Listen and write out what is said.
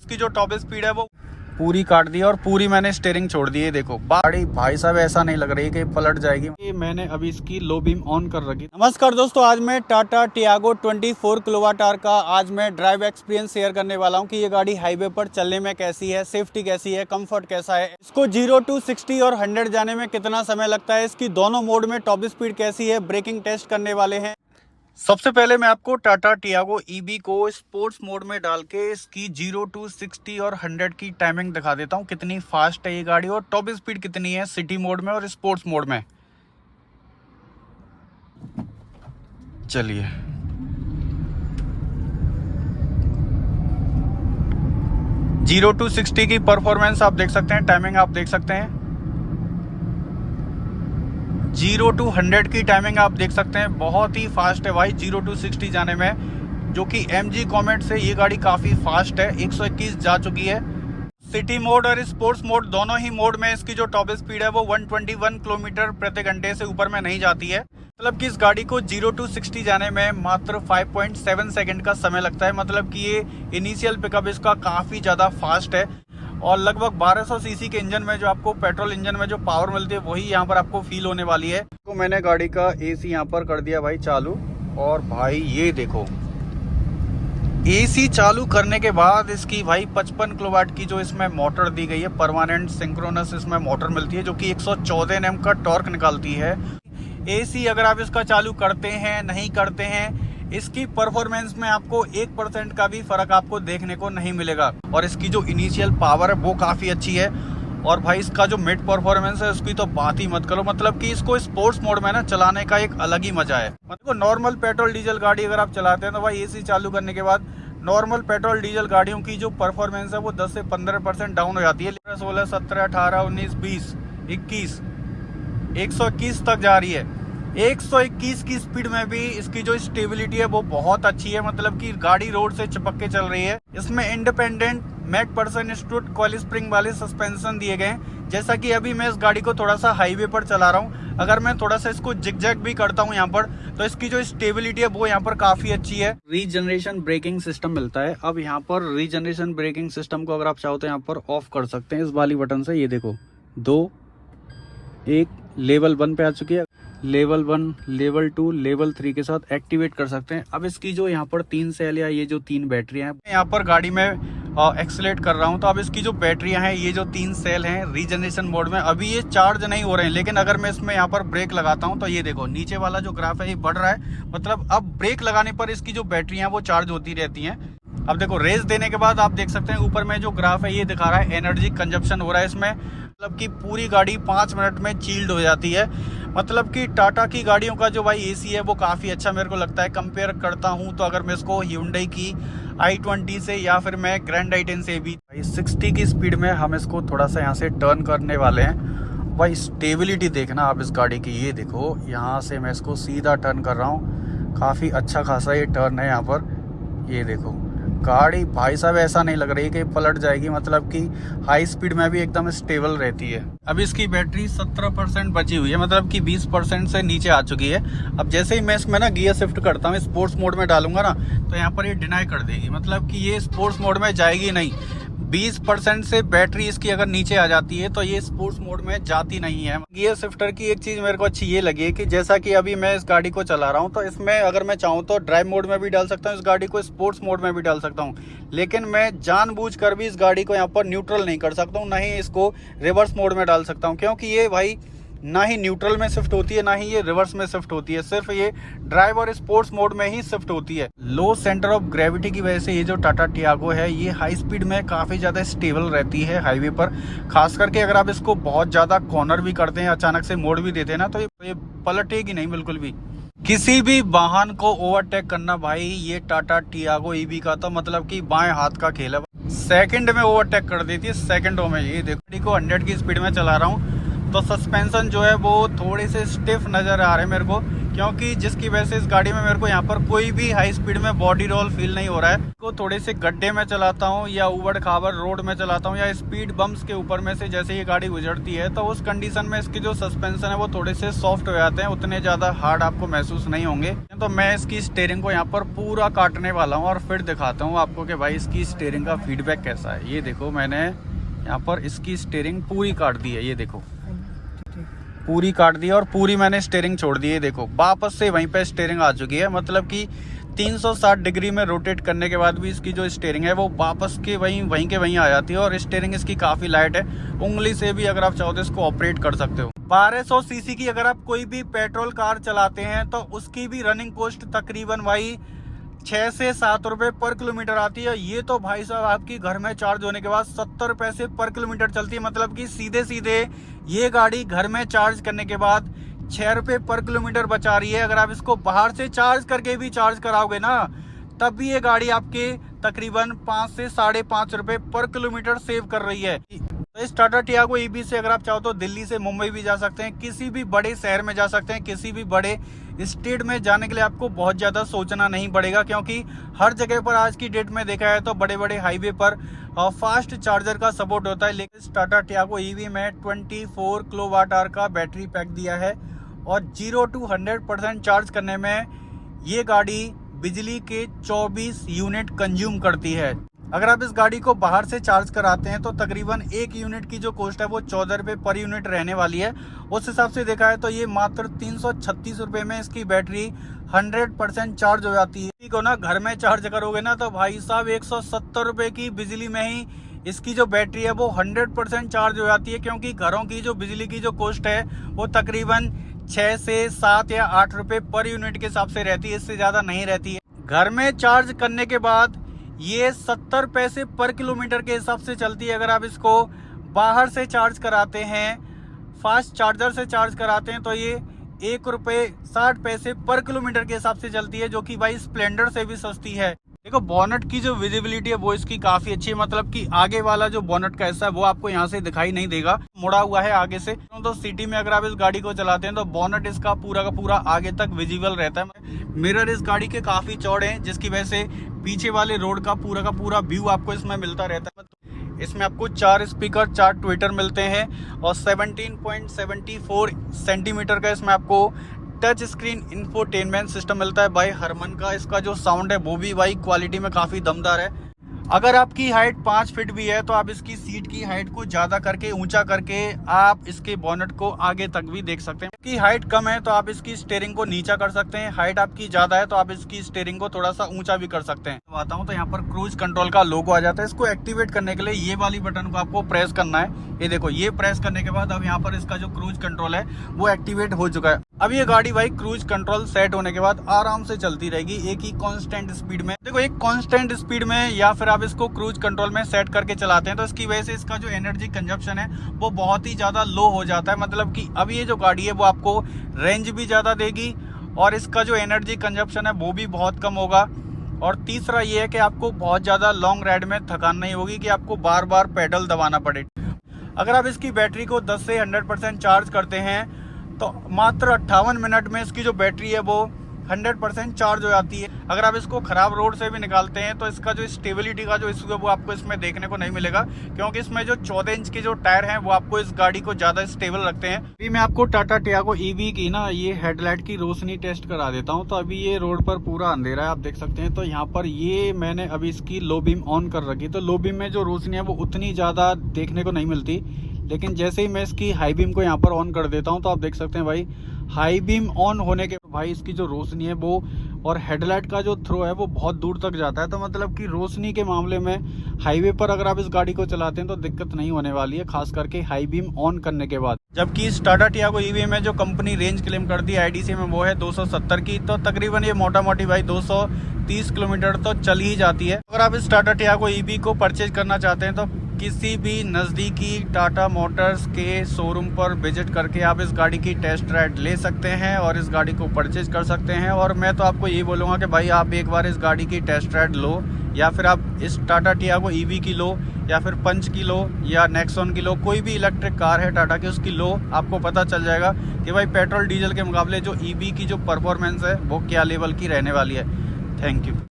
इसकी जो top speed है वो पूरी काट दी और पूरी मैंने स्टीयरिंग छोड़ दी है। देखो गाड़ी भाई साहब ऐसा नहीं लग रही कि पलट जाएगी। ये मैंने अभी इसकी लो बीम ऑन कर रखी। नमस्कार दोस्तों, आज मैं टाटा टियागो 24 किलोवाट आवर का आज मैं ड्राइव एक्सपीरियंस शेयर करने वाला हूं कि ये गाड़ी हाईवे पर चलने में कैसी है, सेफ्टी कैसी है, कंफर्ट कैसा है, इसको 0 to 60 और 100 जाने में कितना समय लगता है, इसकी दोनों मोड में टॉप स्पीड कैसी है, ब्रेकिंग टेस्ट करने वाले हैं। सबसे पहले मैं आपको टाटा टियागो ईबी को स्पोर्ट्स मोड में डाल के इसकी 0 to 60 और 100 की टाइमिंग दिखा देता हूँ, कितनी फास्ट है ये गाड़ी और टॉप स्पीड कितनी है सिटी मोड में और स्पोर्ट्स मोड में। चलिए जीरो टू 60 की परफॉर्मेंस आप देख सकते हैं, टाइमिंग आप देख सकते हैं। 0 to 100 की टाइमिंग आप देख सकते हैं, बहुत ही फास्ट है भाई 0 to 60 जाने में, जो कि MG कॉमेट से ये गाड़ी काफ़ी फास्ट है। 121 जा चुकी है। सिटी मोड और स्पोर्ट्स मोड दोनों ही मोड में इसकी जो टॉप स्पीड है वो 121 किलोमीटर प्रति घंटे से ऊपर में नहीं जाती है। मतलब कि इस गाड़ी को 0 to 60 जाने में मात्र 5.7 सेकेंड का समय लगता है। मतलब कि ये इनिशियल पिकअप इसका काफ़ी ज़्यादा फास्ट है और लगभग 1200 सीसी के इंजन में जो आपको पेट्रोल इंजन में जो पावर मिलती है वही यहाँ पर आपको फील होने वाली है। तो मैंने गाड़ी का AC यहाँ पर कर दिया भाई चालू, और भाई ये देखो AC चालू करने के बाद इसकी भाई 55 किलोवाट की जो इसमें मोटर दी गई है, परमानेंट सिंक्रोनस इसमें मोटर मिलती है जो कि 114 Nm का टॉर्क निकालती है। AC अगर आप इसका चालू करते हैं नहीं करते हैं, इसकी परफॉर्मेंस में आपको 1% का भी फर्क आपको देखने को नहीं मिलेगा। और इसकी जो इनिशियल पावर है वो काफ़ी अच्छी है। और भाई इसका जो मिड परफॉर्मेंस है उसकी तो बात ही मत करो। मतलब कि इसको स्पोर्ट्स मोड में ना चलाने का एक अलग ही मजा है। मतलब नॉर्मल पेट्रोल डीजल गाड़ी अगर आप चलाते हैं तो भाई AC चालू करने के बाद नॉर्मल पेट्रोल डीजल गाड़ियों की जो परफॉर्मेंस है वो 10 से 15% डाउन हो जाती है। 16, 17, 18, 19, 20, 21, 121 तक जा रही है। 121 की स्पीड में भी इसकी जो स्टेबिलिटी है वो बहुत अच्छी है। मतलब कि गाड़ी रोड से चिपक के चल रही है। इसमें independent Macpherson stood coil spring वाले सस्पेंशन दिए गए हैं। जैसा कि अभी मैं इस गाड़ी को थोड़ा सा हाईवे पर चला रहा हूँ, अगर मैं थोड़ा सा इसको जिगजैग भी करता हूँ यहाँ पर, तो इसकी जो स्टेबिलिटी है वो यहाँ पर काफी अच्छी है। रीजनरेशन ब्रेकिंग सिस्टम मिलता है। अब यहाँ पर रीजनरेशन ब्रेकिंग सिस्टम को अगर आप चाहो तो यहाँ पर ऑफ कर सकते हैं इस वाली बटन से। ये देखो 2, 1 लेवल 1 पे आ चुकी है, लेवल 1, लेवल 2, लेवल 3 के साथ एक्टिवेट कर सकते हैं। अब इसकी जो यहाँ पर 3 सेल या ये जो 3 बैटरियां हैं, यहाँ पर गाड़ी में एक्सीलेट कर रहा हूँ तो अब इसकी जो बैटरियां हैं, ये जो 3 सेल हैं रीजनरेशन मोड में, अभी ये चार्ज नहीं हो रहे हैं। लेकिन अगर मैं इसमें यहाँ पर ब्रेक लगाता हूँ तो ये देखो नीचे वाला जो ग्राफ है ये बढ़ रहा है। मतलब अब ब्रेक लगाने पर इसकी जो बैटरियां वो चार्ज होती रहती हैं। अब देखो रेस देने के बाद आप देख सकते हैं ऊपर में जो ग्राफ है ये दिखा रहा है एनर्जी कंजप्शन हो रहा है इसमें। मतलब कि पूरी गाड़ी 5 मिनट में चील्ड हो जाती है। मतलब कि टाटा की गाड़ियों का जो भाई AC है वो काफ़ी अच्छा मेरे को लगता है। कंपेयर करता हूँ तो अगर मैं इसको Hyundai की i20 से या फिर मैं ग्रैंड i10 से भी, 60 की स्पीड में हम इसको थोड़ा सा यहाँ से टर्न करने वाले हैं। भाई स्टेबिलिटी देखना आप इस गाड़ी की, ये देखो यहाँ से मैं इसको सीधा टर्न कर रहा हूँ, काफ़ी अच्छा खासा ये टर्न है यहाँ पर। ये देखो गाड़ी भाई साहब ऐसा नहीं लग रही कि पलट जाएगी। मतलब कि हाई स्पीड में भी एकदम स्टेबल रहती है। अब इसकी बैटरी 17% बची हुई है, मतलब कि 20% से नीचे आ चुकी है। अब जैसे ही मैं इसमें ना गियर शिफ्ट करता हूँ, स्पोर्ट्स मोड में डालूंगा ना, तो यहाँ पर ये डिनाई कर देगी। मतलब कि ये स्पोर्ट्स मोड में जाएगी नहीं। 20% से बैटरी इसकी अगर नीचे आ जाती है तो ये स्पोर्ट्स मोड में जाती नहीं है। गियर शिफ्टर की एक चीज़ मेरे को अच्छी ये लगी है कि जैसा कि अभी मैं इस गाड़ी को चला रहा हूँ तो इसमें अगर मैं चाहूँ तो ड्राइव मोड में भी डाल सकता हूँ, इस गाड़ी को स्पोर्ट्स मोड में भी डाल सकता हूँ। लेकिन मैं जानबूझकर भी इस गाड़ी को यहाँ पर न्यूट्रल नहीं कर सकता हूँ, ना ही इसको रिवर्स मोड में डाल सकता हूँ, क्योंकि ये भाई ना ही न्यूट्रल में शिफ्ट होती है ना ही ये रिवर्स में शिफ्ट होती है। सिर्फ ये ड्राइव और स्पोर्ट्स मोड में ही शिफ्ट होती है। लो सेंटर ऑफ ग्रेविटी की वजह से ये जो टाटा टियागो है ये हाई स्पीड में काफ़ी ज़्यादा स्टेबल रहती है हाईवे पर। खास करके अगर आप इसको बहुत ज़्यादा कॉर्नर भी करते हैं, अचानक से मोड़ भी देते हैं ना, तो ये पलटेगी नहीं बिल्कुल भी। किसी भी वाहन को ओवरटेक करना भाई ये टाटा टियागो ईबी का तो मतलब कि बाएं हाथ का खेल है। सेकंड में ओवरटेक कर देती है, सेकंडों में। ये देखो को 100 की स्पीड में चला रहा हूँ तो सस्पेंशन जो है वो थोड़े से स्टिफ नज़र आ रहे हैं मेरे को, क्योंकि जिसकी वजह से इस गाड़ी में मेरे को यहाँ पर कोई भी हाई स्पीड में बॉडी रोल फील नहीं हो रहा है। को थोड़े से गड्ढे में चलाता हूँ या उबड़ खाबड़ रोड में चलाता हूँ या स्पीड बम्प्स के ऊपर में से जैसे ये गाड़ी गुजरती है, तो उस कंडीशन में इसकी जो सस्पेंशन है वो थोड़े से सॉफ्ट हो जाते हैं, उतने ज़्यादा हार्ड आपको महसूस नहीं होंगे। तो मैं इसकी स्टीयरिंग को यहाँ पर पूरा काटने वाला हूँ और फिर दिखाता हूँ आपको कि भाई इसकी स्टीयरिंग का फीडबैक कैसा है। ये देखो, मैंने यहाँ पर इसकी स्टीयरिंग पूरी काट दी है। ये देखो, पूरी काट दी और पूरी मैंने स्टीयरिंग छोड़ दी है। देखो वापस से वहीं पे स्टीयरिंग आ चुकी है, मतलब कि 360 डिग्री में रोटेट करने के बाद भी इसकी जो स्टीयरिंग है वो वापस के वहीं के वहीं आ जाती है। और स्टीयरिंग इसकी काफ़ी लाइट है, उंगली से भी अगर आप चाहो तो इसको ऑपरेट कर सकते हो। 1200 सीसी की अगर आप कोई भी पेट्रोल कार चलाते हैं तो उसकी भी रनिंग कॉस्ट तकरीबन भाई 6 से 7 रुपये पर किलोमीटर आती है। ये तो भाई साहब आपकी घर में चार्ज होने के बाद 70 रुपये से पर किलोमीटर चलती है, मतलब कि सीधे सीधे ये गाड़ी घर में चार्ज करने के बाद 6 रुपये पर किलोमीटर बचा रही है। अगर आप इसको बाहर से चार्ज करके भी चार्ज कराओगे ना, तब भी ये गाड़ी आपके तकरीबन 5 से 5.5 रुपये पर किलोमीटर सेव कर रही है। तो इस टाटा टियागो ईवी से अगर आप चाहो तो दिल्ली से मुंबई भी जा सकते हैं, किसी भी बड़े शहर में जा सकते हैं, किसी भी बड़े स्टेट में जाने के लिए आपको बहुत ज़्यादा सोचना नहीं पड़ेगा, क्योंकि हर जगह पर आज की डेट में देखा है तो बड़े बड़े हाईवे पर फास्ट चार्जर का सपोर्ट होता है। लेकिन इस टाटा टियागो ईवी में 24 किलोवाट आवर का बैटरी पैक दिया है और 0 to 100% चार्ज करने में ये गाड़ी बिजली के 24 यूनिट कंज्यूम करती है। अगर आप इस गाड़ी को बाहर से चार्ज कराते हैं तो तकरीबन 1 यूनिट की जो कॉस्ट है वो 14 रुपये पर यूनिट रहने वाली है। उस हिसाब से देखा है तो ये मात्र 336 रुपये में इसकी बैटरी 100% चार्ज हो जाती है। इसी को ना घर में चार्ज करोगे ना तो भाई साहब 170 रुपये की बिजली में ही इसकी जो बैटरी है वो 100% चार्ज हो जाती है, क्योंकि घरों की जो बिजली की जो कॉस्ट है वो तकरीबन 6 से 7 या 8 रुपये पर यूनिट के हिसाब से रहती है, इससे ज़्यादा नहीं रहती है। घर में चार्ज करने के बाद ये 70 पैसे पर किलोमीटर के हिसाब से चलती है। अगर आप इसको बाहर से चार्ज कराते हैं, फास्ट चार्जर से चार्ज कराते हैं, तो ये 1 रुपये 60 पैसे पर किलोमीटर के हिसाब से चलती है, जो कि भाई स्प्लेंडर से भी सस्ती है। देखो बोनट की जो विजिबिलिटी है वो इसकी काफ़ी अच्छी है, मतलब कि आगे वाला जो बोनट का हिस्सा है वो आपको यहाँ से दिखाई नहीं देगा, मुड़ा हुआ है आगे से। तो सिटी में अगर आप इस गाड़ी को चलाते हैं तो बोनट इसका पूरा का पूरा आगे तक विजिबल रहता है। मिरर इस गाड़ी के काफ़ी चौड़े हैं, जिसकी वजह से पीछे वाले रोड का पूरा व्यू आपको इसमें मिलता रहता है। इसमें आपको 4 स्पीकर, 4 ट्विटर मिलते हैं और 17.74 सेंटीमीटर का इसमें आपको टच स्क्रीन इंफोटेनमेंट सिस्टम मिलता है भाई हरमन का। इसका जो साउंड है वो भी भाई क्वालिटी में काफ़ी दमदार है। अगर आपकी हाइट 5 फीट भी है तो आप इसकी सीट की हाइट को ज़्यादा करके, ऊंचा करके आप इसके बोनट को आगे तक भी देख सकते हैं। कि हाइट कम है तो आप इसकी स्टीयरिंग को नीचा कर सकते हैं, हाइट आपकी ज़्यादा है तो आप इसकी स्टीयरिंग को थोड़ा सा ऊंचा भी कर सकते हैं। आता हूँ तो यहाँ पर क्रूज कंट्रोल का लोगो आ जाता है। इसको एक्टिवेट करने के लिए ये वाली बटन को आपको प्रेस करना है। ये देखो, ये प्रेस करने के बाद अब यहाँ पर इसका जो क्रूज कंट्रोल है वो एक्टिवेट हो चुका है। अब ये गाड़ी भाई क्रूज कंट्रोल सेट होने के बाद आराम से चलती रहेगी एक ही कांस्टेंट स्पीड में। देखो, एक कांस्टेंट स्पीड में या फिर आप इसको क्रूज कंट्रोल में सेट करके चलाते हैं तो इसकी वजह से इसका जो एनर्जी कंजप्शन है वो बहुत ही ज़्यादा लो हो जाता है। मतलब कि अब ये जो गाड़ी है वो आपको रेंज भी ज़्यादा देगी और इसका जो एनर्जी कंजप्शन है वो भी बहुत कम होगा। और तीसरा ये है कि आपको बहुत ज़्यादा लॉन्ग राइड में थकान नहीं होगी कि आपको बार बार पेडल दबाना पड़े। अगर आप इसकी बैटरी को 10 से 100% चार्ज करते हैं तो मात्र 58 मिनट में इसकी जो बैटरी है वो 100% चार्ज हो जाती है। अगर आप इसको ख़राब रोड से भी निकालते हैं तो इसका जो स्टेबिलिटी का जो इशू है वो आपको इसमें देखने को नहीं मिलेगा, क्योंकि इसमें जो 14 इंच के जो टायर हैं वो आपको इस गाड़ी को ज़्यादा स्टेबल रखते हैं। अभी मैं आपको टाटा टियागो ईवी की ना ये हेडलाइट की रोशनी टेस्ट करा देता हूँ। तो अभी ये रोड पर पूरा अंधेरा है, आप देख सकते हैं। तो यहाँ पर ये मैंने अभी इसकी लो बीम ऑन कर रखी, तो लो बीम में जो रोशनी है वो उतनी ज़्यादा देखने को नहीं मिलती, लेकिन जैसे ही मैं इसकी हाई बीम को यहाँ पर ऑन कर देता हूँ तो आप देख सकते हैं भाई हाई बीम ऑन होने के भाई इसकी जो रोशनी है वो और हेडलाइट का जो थ्रो है वो बहुत दूर तक जाता है। तो मतलब कि रोशनी के मामले में हाईवे पर अगर आप इस गाड़ी को चलाते हैं तो दिक्कत नहीं होने वाली है, खास करके हाई बीम ऑन करने के बाद। जबकि इस टाटा टियागो ईवी में जो कंपनी रेंज क्लेम कर दी आईडीसी में वो है 270 की, तो तकरीबन ये मोटा मोटी भाई 230 किलोमीटर तो चल ही जाती है। अगर आप इस टाटा टियागो ईवी को परचेज करना चाहते हैं तो किसी भी नज़दीकी टाटा मोटर्स के शोरूम पर विजिट करके आप इस गाड़ी की टेस्ट राइड ले सकते हैं और इस गाड़ी को परचेज कर सकते हैं। और मैं तो आपको यही बोलूँगा कि भाई आप एक बार इस गाड़ी की टेस्ट राइड लो, या फिर आप इस टाटा टियागो ईवी की लो, या फिर पंच की लो, या नेक्सॉन की लो, कोई भी इलेक्ट्रिक कार है टाटा की उसकी लो। आपको पता चल जाएगा कि भाई पेट्रोल डीजल के मुकाबले जो ईवी की जो परफॉर्मेंस है वो क्या लेवल की रहने वाली है। Thank you.